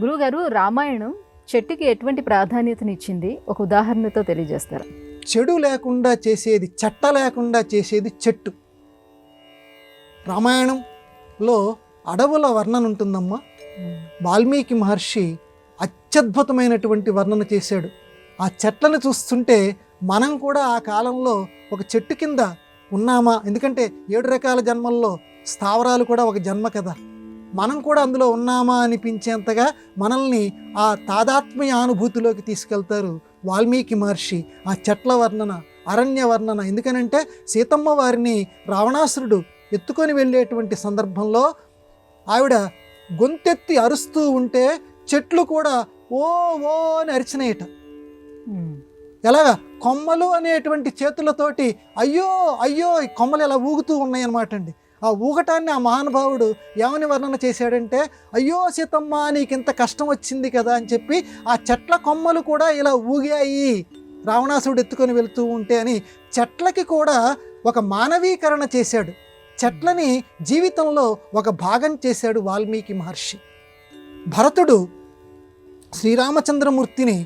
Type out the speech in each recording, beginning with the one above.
గురువుగారు, రామాయణం చెట్టుకి ఎటువంటి ప్రాధాన్యతనిచ్చింది ఒక ఉదాహరణతో తెలియజేస్తారా? చెడు లేకుండా చేసేది, చెట్ట లేకుండా చేసేది చెట్టు. రామాయణంలో అడవుల వర్ణన ఉంటుందమ్మా. వాల్మీకి మహర్షి అత్యద్భుతమైనటువంటి వర్ణన చేశాడు. ఆ చెట్లను చూస్తుంటే మనం కూడా ఆ కాలంలో ఒక చెట్టు కింద ఉన్నామా? ఎందుకంటే 7 రకాల జన్మల్లో స్థావరాలు కూడా ఒక జన్మ కదా. మనం కూడా అందులో ఉన్నామా అనిపించేంతగా మనల్ని ఆ తాదాత్మ్య అనుభూతిలోకి తీసుకెళ్తారు వాల్మీకి మహర్షి. ఆ చెట్ల వర్ణన, అరణ్య వర్ణన. ఎందుకనంటే సీతమ్మ వారిని రావణాసురుడు ఎత్తుకొని వెళ్ళేటువంటి సందర్భంలో ఆవిడ గొంతెత్తి అరుస్తూ ఉంటే చెట్లు కూడా ఓ ఓ అని అరిచినాయట. ఎలాగా? కొమ్మలు అనేటువంటి చేతులతోటి అయ్యో అయ్యో ఈ కొమ్మలు ఎలా ఊగుతూ ఉన్నాయన్నమాట అండి. ఆ ఊగటాన్ని ఆ మహానుభావుడు ఏమని వర్ణన చేశాడంటే, అయ్యో సీతమ్మ నీకింత కష్టం వచ్చింది కదా అని చెప్పి ఆ చెట్ల కొమ్మలు కూడా ఇలా ఊగాయి రావణాసురుడు ఎత్తుకొని వెళుతూ ఉంటే అని చెట్లకి కూడా ఒక మానవీకరణ చేశాడు. చెట్లని జీవితంలో ఒక భాగం చేశాడు వాల్మీకి మహర్షి. భరతుడు శ్రీరామచంద్రమూర్తిని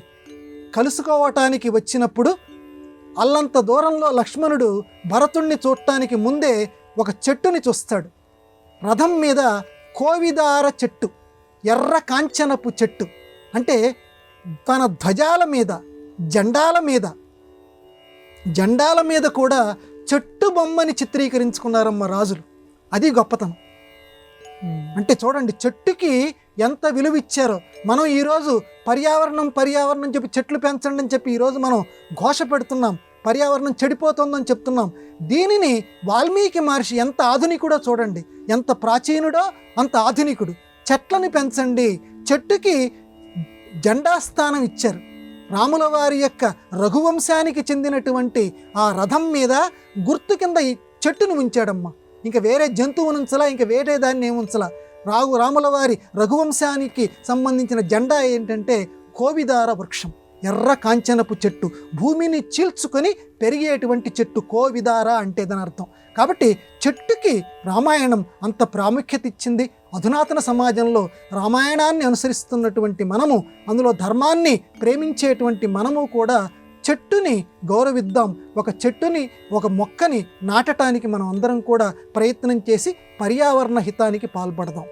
కలుసుకోవటానికి వచ్చినప్పుడు అల్లంత దూరంలో లక్ష్మణుడు భరతుణ్ణి చూడటానికి ముందే ఒక చెట్టుని చూస్తాడు. రథం మీద కోవిదార చెట్టు, ఎర్ర కాంచనపు చెట్టు. అంటే తన ధ్వజాల మీద, జెండాల మీద కూడా చెట్టు బొమ్మని చిత్రీకరించుకున్నారమ్మ రాజులు. అది గొప్పతనం. అంటే చూడండి, చెట్టుకి ఎంత విలువ ఇచ్చారో. మనం ఈరోజు పర్యావరణం చెప్పి చెట్లు పెంచండి అని చెప్పి ఈరోజు మనం ఘోష పెడుతున్నాం, పర్యావరణం చెడిపోతుందని చెప్తున్నాం. దీనిని వాల్మీకి మహర్షి ఎంత ఆధునికుడో చూడండి, ఎంత ప్రాచీనుడో అంత ఆధునికుడు. చెట్లని పెంచండి, చెట్టుకి జెండా స్థానం ఇచ్చారు. రాముల వారి యొక్క రఘువంశానికి చెందినటువంటి ఆ రథం మీద గుర్తు కింద ఈ చెట్టును ఉంచాడమ్మా. ఇంకా వేరే జంతువును ఉంచలా, ఇంకా వేరే దాన్ని ఏముంచలా. రాముల వారి రఘువంశానికి సంబంధించిన జెండా ఏంటంటే కోవిదార వృక్షం, ఎర్ర కాంచనపు చెట్టు, భూమిని చీల్చుకొని పెరిగేటువంటి చెట్టు కోవిదార అంటే దాని అర్థం. కాబట్టి చెట్టుకి రామాయణం అంత ప్రాముఖ్యత ఇచ్చింది. అధునాతన సమాజంలో రామాయణాన్ని అనుసరిస్తున్నటువంటి మనము, అందులో ధర్మాన్ని ప్రేమించేటువంటి మనము కూడా చెట్టుని గౌరవిద్దాం. ఒక మొక్కని నాటటానికి మనం అందరం కూడా ప్రయత్నం చేసి పర్యావరణ హితానికి పాల్పడదాం.